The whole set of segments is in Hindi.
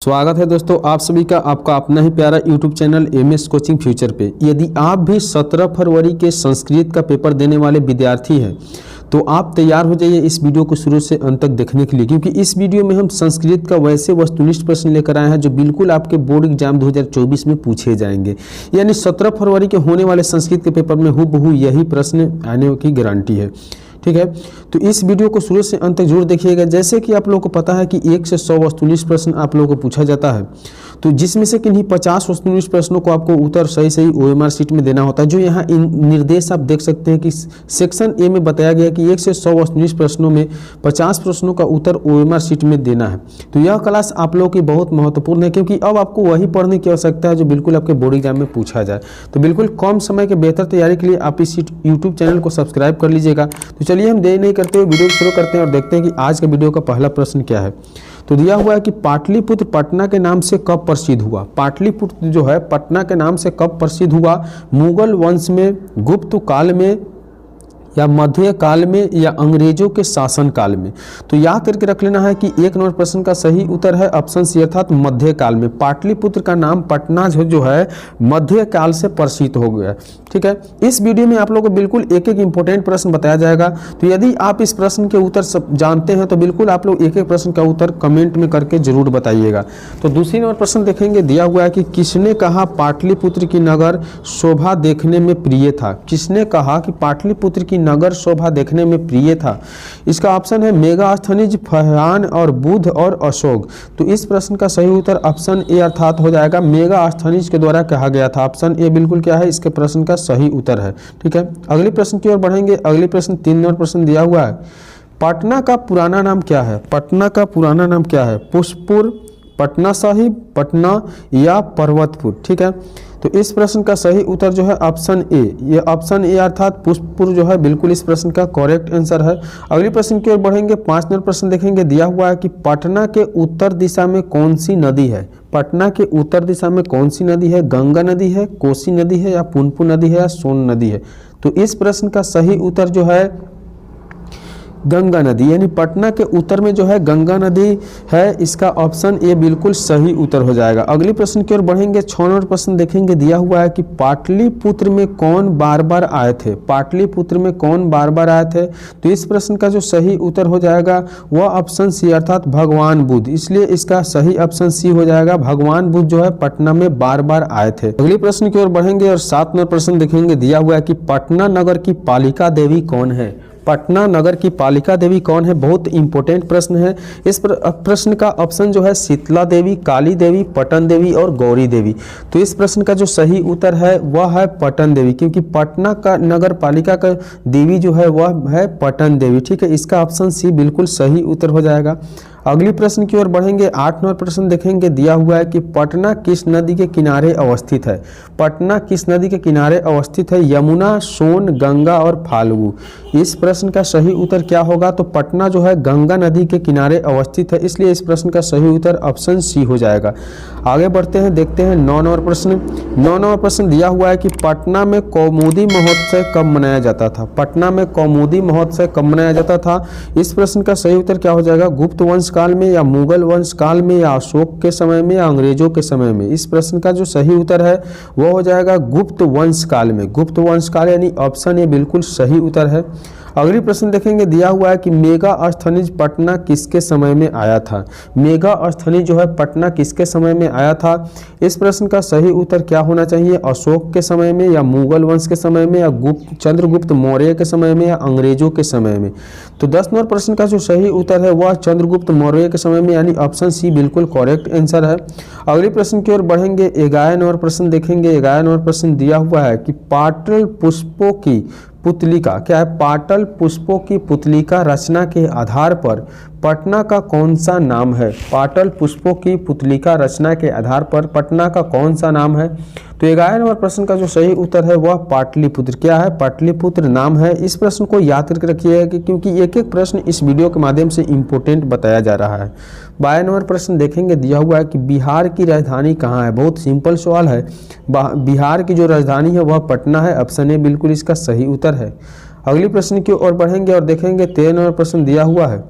स्वागत है दोस्तों आप सभी का आपका अपना ही प्यारा YouTube channel MS coaching future पे। यदि आप भी 17 फरवरी के संस्कृत का पेपर देने वाले विद्यार्थी हैं तो आप तैयार हो जाइए इस वीडियो को शुरू से अंत तक देखने के लिए, क्योंकि इस वीडियो में हम संस्कृत का वैसे वस्तुनिष्ठ प्रश्न लेकर आए हैं जो बिल्कुल आपके बोर्ड एग्जाम 2024 में पूछे जाएंगे। यानी 17 फरवरी के होने वाले संस्कृत के पेपर में हूबहू यही प्रश्न आने की गारंटी है। ठीक है, तो इस वीडियो को शुरू से अंत तक जरूर देखिएगा। जैसे कि आप लोगों को पता है कि 1 से 100 वस्तुनिष्ठ प्रश्न आप लोगों को पूछा जाता है, तो जिसमें से किन्हीं 50 वस्तुनिष्ठ प्रश्नों को आपको उत्तर सही सही ओएमआर शीट में देना होता है। जो यहाँ निर्देश आप देख सकते हैं कि सेक्शन ए में बताया गया कि 1 से 100 वस्तुनिष्ठ प्रश्नों में 50 प्रश्नों का उत्तर ओएमआर शीट में देना है। तो यह क्लास आप लोगों की बहुत महत्वपूर्ण है, क्योंकि अब आपको वही पढ़ने की आवश्यकता है जो बिल्कुल आपके बोर्ड एग्जाम में पूछा जाए। तो बिल्कुल कम समय के बेहतर तैयारी के लिए आप इस यूट्यूब चैनल को सब्सक्राइब कर लीजिएगा। तो चलिए हम देर नहीं करते हुए वीडियो शुरू करते हैं और देखते हैं कि आज के वीडियो का पहला प्रश्न क्या है। तो दिया हुआ है कि पाटलिपुत्र पटना के नाम से कब प्रसिद्ध हुआ। पाटलिपुत्र जो है पटना के नाम से कब प्रसिद्ध हुआ? मुगल वंश में, गुप्त काल में, या मध्य काल में, या अंग्रेजों के शासन काल में। तो याद करके रख लेना है कि 1 नंबर प्रश्न का सही उत्तर है ऑप्शन सी अर्थात मध्य काल में। पाटलिपुत्र का नाम पटना जो है मध्य काल से प्रसिद्ध हो गया। ठीक है, इस वीडियो में आप लोगों को बिल्कुल एक एक इंपॉर्टेंट प्रश्न बताया जाएगा। तो यदि आप इस प्रश्न के उत्तर सब जानते हैं तो बिल्कुल आप लोग एक एक प्रश्न का उत्तर कमेंट में करके जरूर बताइएगा। तो दूसरी नंबर प्रश्न देखेंगे। दिया हुआ है कि किसने कहा पाटलिपुत्र की नगर शोभा देखने में प्रिय था। किसने कहा कि पाटलिपुत्र की नगर शोभा देखने में प्रिय था? इसका ऑप्शन है मेगास्थनीज, फरहान और बुध और अशोक। तो इस प्रश्न का सही उत्तर ऑप्शन ए अर्थात हो जाएगा मेगास्थनीज के द्वारा कहा गया था। ऑप्शन ए बिल्कुल क्या है इसके प्रश्न का सही उत्तर है। ठीक है, अगले प्रश्न की ओर बढ़ेंगे। अगले प्रश्न 3 नंबर प्रश्न दिया हुआ है। पटना का पुराना नाम क्या है? पटना का पुराना नाम क्या है? पुष्पपुर, पटना साहिब, पटना या पर्वतपुर। ठीक है, तो इस प्रश्न का सही उत्तर जो है ऑप्शन ए, ये ऑप्शन ए अर्थात पुष्पपुर जो है बिल्कुल इस प्रश्न का करेक्ट आंसर है। अगले प्रश्न की ओर बढ़ेंगे। 5 नंबर प्रश्न देखेंगे। दिया हुआ है कि पटना के उत्तर दिशा में कौन सी नदी है? पटना के उत्तर दिशा में कौन सी नदी है? गंगा नदी है, कोसी नदी है, या पुनपुन नदी है, या सोन नदी है? तो इस प्रश्न का सही उत्तर जो है गंगा नदी, यानी पटना के उत्तर में जो है गंगा नदी है। इसका ऑप्शन ए बिल्कुल सही उत्तर हो जाएगा। अगले प्रश्न की ओर बढ़ेंगे। 6 नंबर प्रश्न देखेंगे। दिया हुआ है कि पाटलिपुत्र में कौन बार बार आए थे? पाटलिपुत्र में कौन बार बार आए थे? तो इस प्रश्न का जो सही उत्तर हो जाएगा वह ऑप्शन सी अर्थात भगवान बुद्ध। इसलिए इसका सही ऑप्शन सी हो जाएगा। भगवान बुद्ध जो है पटना में बार बार आए थे। अगले प्रश्न की ओर बढ़ेंगे और 7 नंबर प्रश्न देखेंगे। दिया हुआ है कि पटना नगर की पालिका देवी कौन है? पटना नगर की पालिका देवी कौन है? बहुत इंपॉर्टेंट प्रश्न है। इस प्रश्न का ऑप्शन जो है शीतला देवी, काली देवी, पटन देवी और गौरी देवी। तो इस प्रश्न का जो सही उत्तर है वह है पटन देवी, क्योंकि पटना का नगर पालिका का देवी जो है वह है पटन देवी। ठीक है, इसका ऑप्शन सी बिल्कुल सही उत्तर हो जाएगा। अगली प्रश्न की ओर बढ़ेंगे। 8 नंबर प्रश्न देखेंगे। दिया हुआ है कि पटना किस नदी के किनारे अवस्थित है? पटना किस नदी के किनारे अवस्थित है? यमुना, सोन, गंगा और फाल्गु। इस प्रश्न का सही उत्तर क्या होगा? तो पटना जो है गंगा नदी के किनारे अवस्थित है, इसलिए इस प्रश्न का सही उत्तर ऑप्शन सी हो जाएगा। आगे बढ़ते हैं, देखते हैं 9 नंबर प्रश्न। 9 नंबर प्रश्न दिया हुआ है कि पटना में कौमुदी महोत्सव कब मनाया जाता था? पटना में कौमुदी महोत्सव कब मनाया जाता था? इस प्रश्न का सही उत्तर क्या हो जाएगा? गुप्त वंश काल में, या मुगल वंश काल में, या अशोक के समय में, या अंग्रेजों के समय में? इस प्रश्न का जो सही उत्तर है वो हो जाएगा गुप्त वंश काल में। गुप्त वंश काल यानी ऑप्शन ए बिल्कुल सही उत्तर है। अगली प्रश्न देखेंगे। दिया हुआ है कि मेगास्थनीज पटना किसके समय में आया था? मेगास्थनीज जो है पटना किसके समय में आया था? इस प्रश्न का सही उत्तर क्या होना चाहिए? अशोक के समय में, या मुगल वंश के समय में, या चंद्रगुप्त मौर्य के समय में, या अंग्रेजों के समय में? तो 10 नंबर प्रश्न का जो सही उत्तर है वह चंद्रगुप्त मौर्य के समय में, यानी ऑप्शन सी बिल्कुल करेक्ट आंसर है। अगले प्रश्न की ओर बढ़ेंगे। 11 नंबर प्रश्न देखेंगे। 11 नंबर प्रश्न दिया हुआ है कि पाटल पुष्पों की पुतलिका क्या है? पाटल पुष्पों की पुतलिका रचना के आधार पर पटना का कौन सा नाम है? पाटल पुष्पों की पुतलिका रचना के आधार पर पटना का कौन सा नाम है? तो 11 नंबर प्रश्न का जो सही उत्तर है वह पाटलिपुत्र क्या है? पाटलिपुत्र नाम है। इस प्रश्न को याद करके रखिएगा कि क्योंकि एक एक प्रश्न इस वीडियो के माध्यम से इंपॉर्टेंट बताया जा रहा है। 12 नंबर प्रश्न देखेंगे। दिया हुआ है कि बिहार की राजधानी कहाँ है? बहुत सिंपल सवाल है। बिहार की जो राजधानी है वह पटना है। ऑप्शन ए बिल्कुल इसका सही उत्तर है। अगले प्रश्न की ओर बढ़ेंगे और देखेंगे 13 नंबर प्रश्न दिया हुआ है।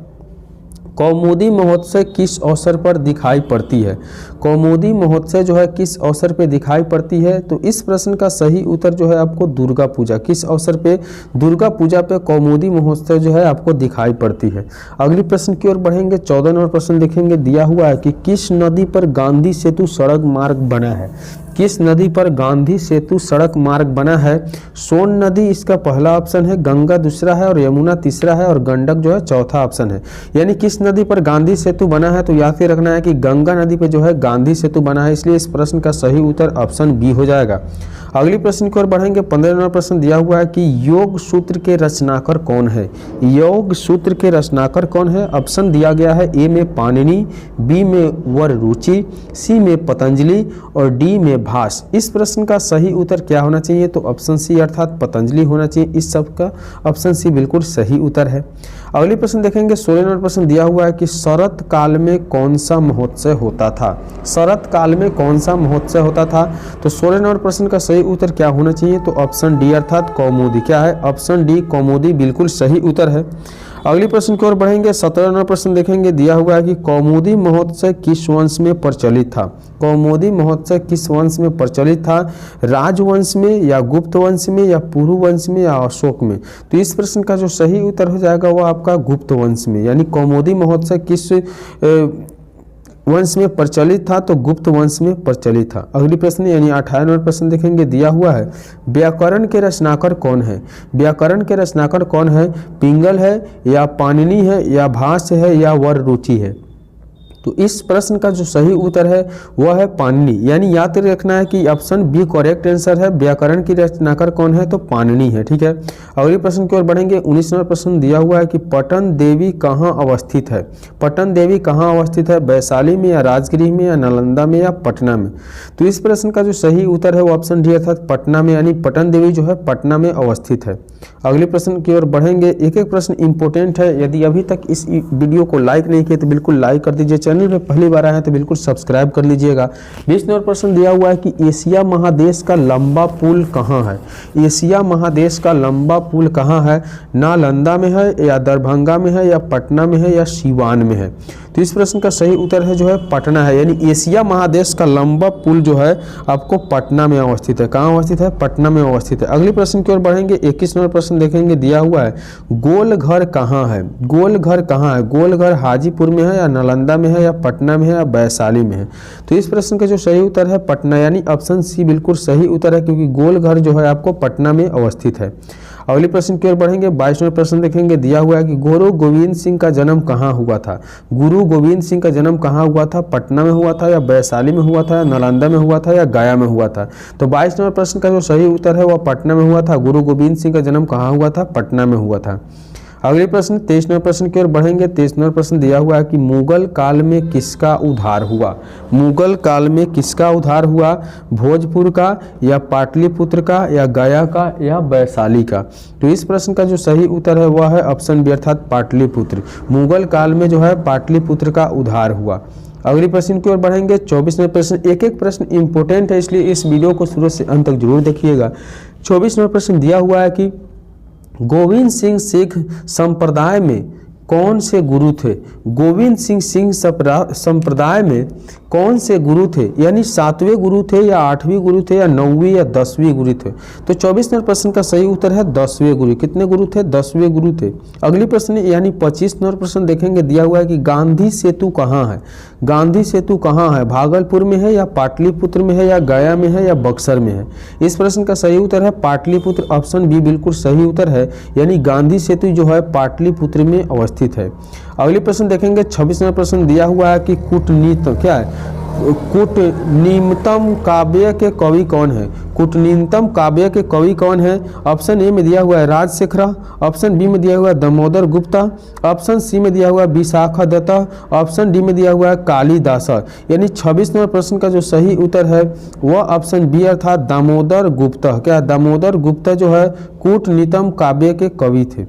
कौमुदी महोत्सव किस अवसर पर दिखाई पड़ती है? कौमुदी महोत्सव जो है किस अवसर पे दिखाई पड़ती है? तो इस प्रश्न का सही उत्तर जो है आपको दुर्गा पूजा, किस अवसर पे? दुर्गा पूजा पे कौमुदी महोत्सव जो है आपको दिखाई पड़ती है। अगली प्रश्न की ओर बढ़ेंगे। 14 नंबर प्रश्न देखेंगे, दिया हुआ है कि किस नदी पर गांधी सेतु सड़क मार्ग बना है? किस नदी पर गांधी सेतु सड़क मार्ग बना है? सोन नदी इसका पहला ऑप्शन है, गंगा दूसरा है और यमुना तीसरा है और गंडक जो है चौथा ऑप्शन है। यानी किस नदी पर गांधी सेतु बना है? तो याद रखना है कि गंगा नदी पर जो है गांधी सेतु बना है, इसलिए इस प्रश्न का सही उत्तर ऑप्शन बी हो जाएगा। अगली प्रश्न की ओर बढ़ेंगे। 15 नंबर प्रश्न दिया हुआ है कि योग सूत्र के रचनाकार कौन है? योग सूत्र के रचनाकार कौन है? ऑप्शन दिया गया है, ए में पाणिनि, बी में वररुचि, सी में पतंजलि और डी में भास। इस प्रश्न का सही उत्तर क्या होना चाहिए? तो ऑप्शन सी अर्थात पतंजलि होना चाहिए। इस सब का ऑप्शन सी बिल्कुल सही उत्तर है। अगली प्रश्न देखेंगे। 16 नंबर प्रश्न दिया हुआ है कि शरत काल में कौन सा महोत्सव होता था? शरत काल में कौन सा महोत्सव होता था? तो 16 नंबर प्रश्न का सही उत्तर क्या होना चाहिए? तो ऑप्शन डी अर्थात कौमुदी। क्या है? ऑप्शन डी कौमुदी बिल्कुल सही उत्तर है। अगली प्रश्न की ओर बढ़ेंगे। 17 नंबर प्रश्न देखेंगे। दिया हुआ है कि कौमुदी महोत्सव किस वंश में प्रचलित था? कौमुदी महोत्सव किस वंश में प्रचलित था? राजवंश में या गुप्त वंश में या पुरु वंश में या अशोक में? तो इस प्रश्न का जो सही उत्तर हो जाएगा वो आपका गुप्त वंश में। यानी कौमुदी महोत्सव किस वंश में प्रचलित था? तो गुप्त वंश में प्रचलित था। अगली प्रश्न यानी 18 नंबर प्रश्न देखेंगे। दिया हुआ है व्याकरण के रचनाकार कौन है? व्याकरण के रचनाकार कौन है? पिंगल है या पाणिनि है या भास है या वररुचि है? तो इस प्रश्न का जो सही उत्तर है वह है पाणिनि। यानी याद रखना है कि ऑप्शन बी करेक्ट आंसर है। व्याकरण की रचनाकार कौन है? तो पाणिनि है। ठीक है। अगले प्रश्न की ओर बढ़ेंगे। 19 नंबर प्रश्न दिया हुआ है कि पटन देवी कहाँ अवस्थित है? पटन देवी कहाँ अवस्थित है? वैशाली में या राजगृह में या नालंदा में या पटना में? तो इस प्रश्न का जो सही उत्तर है वो ऑप्शन डी अर्थात पटना में। यानी पटन देवी जो है पटना में अवस्थित है। अगले प्रश्न की ओर बढ़ेंगे। एक एक प्रश्न इंपॉर्टेंट है। यदि अभी तक इस वीडियो को लाइक नहीं किया तो बिल्कुल लाइक कर दीजिए। चैनल पे पहली बार आए हैं तो बिल्कुल सब्सक्राइब कर लीजिएगा। 20 नंबर प्रश्न दिया हुआ है कि एशिया महादेश का लंबा पुल कहाँ है? एशिया महादेश का लंबा पुल कहाँ है? नालंदा में है या दरभंगा में है या पटना में है या सीवान में है? तो इस प्रश्न का सही उत्तर है जो है पटना है। यानी एशिया महादेश का लंबा पुल जो है आपको पटना में अवस्थित है। कहाँ अवस्थित है? पटना में अवस्थित है। अगले प्रश्न की ओर बढ़ेंगे। 21 नंबर प्रश्न देखेंगे। दिया हुआ है गोल घर कहाँ है? गोल घर कहाँ है? गोल घर हाजीपुर में है या नालंदा में है या पटना में है या वैशाली में है? तो इस प्रश्न का जो सही उत्तर है पटना। यानी ऑप्शन सी बिल्कुल सही उत्तर है क्योंकि गोल घर जो है आपको पटना में अवस्थित है। अगले प्रश्न की ओर बढ़ेंगे। 22 नंबर प्रश्न देखेंगे। दिया हुआ है कि गुरु गोविंद सिंह का जन्म कहाँ हुआ था? गुरु गोविंद सिंह का जन्म कहाँ हुआ था? पटना में हुआ था या वैशाली में हुआ था या नालंदा में हुआ था या गया में हुआ था? तो 22 नंबर प्रश्न का जो सही उत्तर है वह पटना में हुआ था। गुरु गोविंद सिंह का जन्म कहाँ हुआ था? पटना में हुआ था। अगले प्रश्न 23 नंबर प्रश्न की ओर बढ़ेंगे। 23 नंबर प्रश्न दिया हुआ है कि मुगल काल में किसका उद्धार हुआ? मुगल काल में किसका उद्धार हुआ? भोजपुर का या पाटलिपुत्र का या गया का या वैशाली का? तो इस प्रश्न का जो सही उत्तर है वह है ऑप्शन बी अर्थात पाटलिपुत्र। मुगल काल में जो है पाटलिपुत्र का उद्धार हुआ। अगली प्रश्न की ओर बढ़ेंगे। 24 नंबर प्रश्न। एक एक प्रश्न इंपॉर्टेंट है इसलिए इस वीडियो को शुरू से अंत तक जरूर देखिएगा। 24 नंबर प्रश्न दिया हुआ है कि गोविंद सिंह सिख संप्रदाय में कौन से गुरु थे? गोविंद सिंह संप्रदाय में कौन से गुरु थे? यानी 7वें गुरु थे या 8वें गुरु थे या 9वीं या 10वीं गुरु थे? तो 24 नंबर प्रश्न का सही उत्तर है 10वें गुरु। कितने गुरु थे? 10वें गुरु थे। अगली प्रश्न यानी 25 नंबर प्रश्न देखेंगे। दिया हुआ है कि गांधी सेतु कहाँ है? गांधी सेतु कहाँ है? भागलपुर में है या पाटलिपुत्र में है या गया में है या बक्सर में है? इस प्रश्न का सही उत्तर है पाटलिपुत्र। ऑप्शन बी बिल्कुल सही उत्तर है। यानी गांधी सेतु जो है पाटलिपुत्र में अवस्थित है। अगली प्रश्न देखेंगे। 26 नंबर प्रश्न दिया हुआ है कि कूटनीति क्या है? कूटनीतम काव्य के कवि कौन है? कूटनीतम काव्य के कवि कौन है? ऑप्शन ए में दिया हुआ है राजशेखर, ऑप्शन बी में दिया हुआ है दामोदर गुप्ता, ऑप्शन सी में दिया हुआ है विशाखा दत्ता, ऑप्शन डी में दिया हुआ है कालिदास। यानी 26 नंबर प्रश्न का जो सही उत्तर है वह ऑप्शन बी अर्थात दामोदर गुप्ता। क्या दामोदर गुप्ता जो है कूटनीतम काव्य के कवि थे।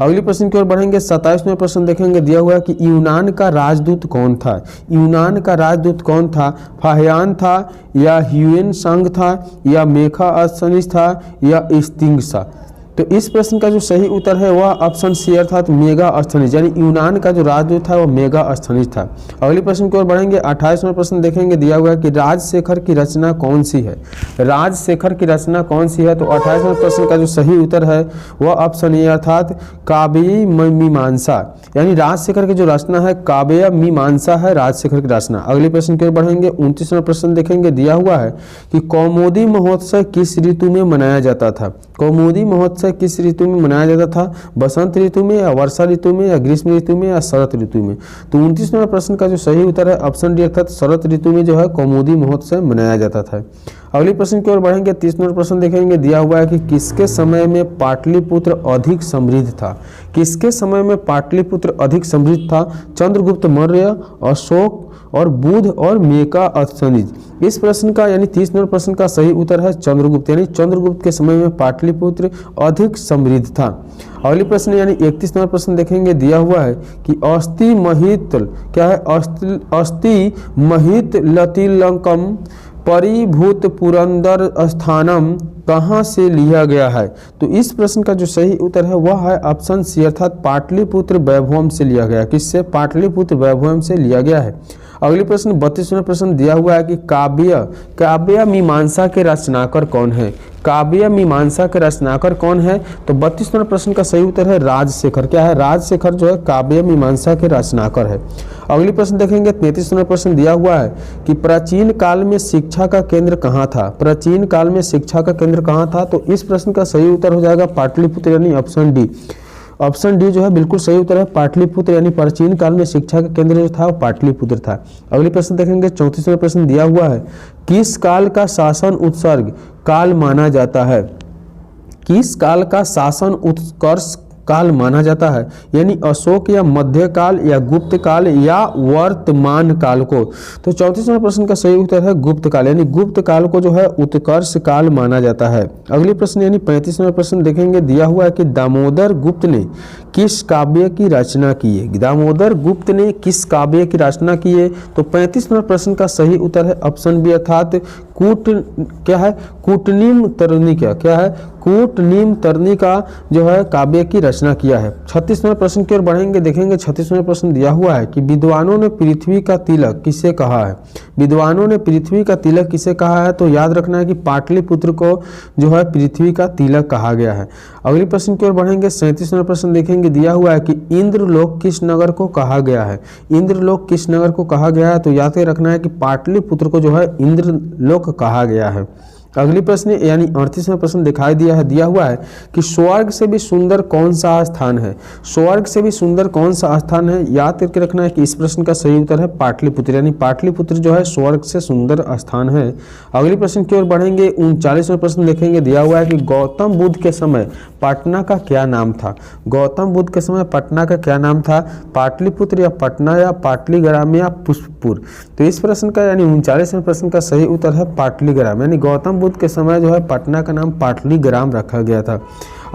अगले प्रश्न की ओर बढ़ेंगे। 27वें प्रश्न देखेंगे। दिया हुआ है कि यूनान का राजदूत कौन था? यूनान का राजदूत कौन था? फाहियान था या ह्यूएन सांग था या मेखा अस्तनिस था या स्तिंग्स था? तो इस प्रश्न का जो सही उत्तर है वह ऑप्शन सी अर्थात मेगास्थनीज, यानी यूनान का जो राजदूत था वो मेगास्थनीज था। अगले प्रश्न की ओर बढ़ेंगे। 28वां प्रश्न देखेंगे, दिया हुआ है कि राजशेखर की रचना कौन सी है। राजशेखर की रचना कौन सी है, तो 28वें प्रश्न का जो सही उत्तर है वह ऑप्शन ए अर्थात काव्य मीमांसा, यानी राजशेखर की जो रचना है काव्य मीमांसा है राजशेखर की रचना। अगले प्रश्न की ओर बढ़ेंगे। 29वां प्रश्न देखेंगे, दिया हुआ है कि कौमुदी महोत्सव किस ऋतु में मनाया जाता था। कौमुदी महोत्सव किस ऋतु में मनाया जाता था, बसंत ऋतु में या वर्षा ऋतु में या ग्रीष्म ऋतु में या शरद ऋतु में। तो 29वें प्रश्न का जो सही उत्तर है ऑप्शन डी अर्थात शरद ऋतु में जो है कौमुदी महोत्सव मनाया जाता था। अगले प्रश्न की ओर बढ़ेंगे। 30वां प्रश्न देखेंगे, दिया हुआ है कि किसके समय में पाटलिपुत्र अधिक समृद्ध था। किसके समय में पाटलिपुत्र अधिक समृद्ध था, चंद्रगुप्त मौर्य, अशोक और बुध और मेगास्थनीज। इस प्रश्न का यानी 30वें प्रश्न का सही उत्तर है चंद्रगुप्त, यानी चंद्रगुप्त के समय में पाटलिपुत्र अधिक समृद्ध था। अगले प्रश्न यानी 31वां प्रश्न देखेंगे, दिया हुआ है कि अस्थि महित क्या है, अस्थि महित लतिलंकम परिभूत पुरंदर स्थानम कहाँ से लिया गया है। तो इस प्रश्न का जो सही उत्तर है वह है ऑप्शन सी अर्थात पाटलिपुत्र वैभवम से लिया गया। किससे, पाटलिपुत्र वैभवम से लिया गया है। अगले प्रश्न 32वां प्रश्न दिया हुआ है कि काव्य मीमांसा के रचनाकार कौन है। काव्य मीमांसा के रचनाकार कौन है, तो 32वां प्रश्न का सही उत्तर है राजशेखर। क्या है, राजशेखर जो है काव्य मीमांसा के रचनाकार है। अगले प्रश्न देखेंगे। 33वां प्रश्न दिया हुआ है कि प्राचीन काल में शिक्षा का केंद्र कहाँ था। प्राचीन काल में शिक्षा का केंद्र कहाँ था, तो इस प्रश्न का सही उत्तर हो जाएगा पाटलिपुत्र, यानी ऑप्शन डी। ऑप्शन डी जो है बिल्कुल सही उत्तर है पाटलिपुत्र, यानी प्राचीन काल में शिक्षा का केंद्र जो था वो पाटलिपुत्र था। अगले प्रश्न देखेंगे। 34वां प्रश्न दिया हुआ है, किस काल का शासन उत्सर्ग काल माना जाता है। किस काल का शासन उत्कर्ष काल माना जाता है, यानी अशोक या मध्यकाल या गुप्त काल या वर्तमान काल को। तो 34वां प्रश्न का सही उत्तर है गुप्त काल, यानी गुप्त काल को जो है उत्कर्ष काल माना जाता है। अगले प्रश्न यानी 35वां प्रश्न देखेंगे। दिया हुआ है कि दामोदर गुप्त ने किस काव्य की रचना की है। दामोदर गुप्त ने किस काव्य की रचना की है, तो 35वां प्रश्न का सही उत्तर है ऑप्शन बी अर्थात कूटनीम तरणिका। क्या है, कूटनीम तरणिका जो है काव्य की रचना किया है। 36वें प्रश्न की ओर बढ़ेंगे। देखेंगे 36वां प्रश्न दिया हुआ है कि विद्वानों ने पृथ्वी का तिलक किसे कहा है। विद्वानों ने पृथ्वी का तिलक किसे कहा है, तो याद रखना है कि पाटलिपुत्र को जो है पृथ्वी का तिलक कहा गया है। अगले प्रश्न की ओर बढ़ेंगे। 37वां प्रश्न देखेंगे। दिया हुआ है कि इंद्रलोक किस नगर को कहा गया है। इंद्रलोक किस नगर को कहा गया है, तो याद रखना है कि पाटलिपुत्र को जो है इंद्रलोक कहा गया है। अगली प्रश्न यानी 38वां प्रश्न दिया हुआ है कि स्वर्ग से भी सुंदर कौन सा स्थान है। स्वर्ग से भी सुंदर कौन सा स्थान है, याद करके रखना है कि इस प्रश्न का सही उत्तर है पाटलिपुत्र, यानी पाटलिपुत्र जो है स्वर्ग से सुंदर स्थान है। अगले प्रश्न की ओर बढ़ेंगे। 39वां प्रश्न देखेंगे। दिया हुआ है कि गौतम बुद्ध के समय पटना का क्या नाम था। गौतम बुद्ध के समय पटना का क्या नाम था, पाटलिपुत्र या पटना या पाटलीग्राम या पुष्पपुर। तो इस प्रश्न का यानी 39वें प्रश्न का सही उत्तर है पाटलीग्राम, यानी गौतम बुद्ध के समय जो है पटना का नाम पाटलीग्राम रखा गया था।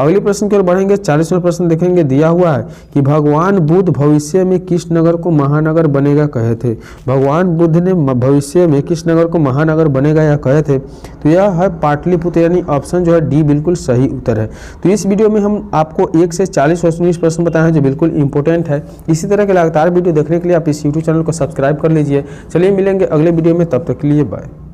अगले प्रश्न की ओर बढ़ेंगे। 40वां प्रश्न देखेंगे। दिया हुआ है कि भगवान बुद्ध भविष्य में किस नगर को महानगर बनेगा कहे थे। भगवान बुद्ध ने भविष्य में किस नगर को महानगर बनेगा या कहे थे, तो यह है पाटलिपुत्र, यानी ऑप्शन जो है डी बिल्कुल सही उत्तर है। तो इस वीडियो में हम आपको 1 से 40 क्वेश्चन प्रश्न बताए हैं जो बिल्कुल इंपॉर्टेंट है। इसी तरह के लगातार वीडियो देखने के लिए आप इस यूट्यूब चैनल को सब्सक्राइब कर लीजिए। चलिए मिलेंगे अगले वीडियो में, तब तक के लिए बाय।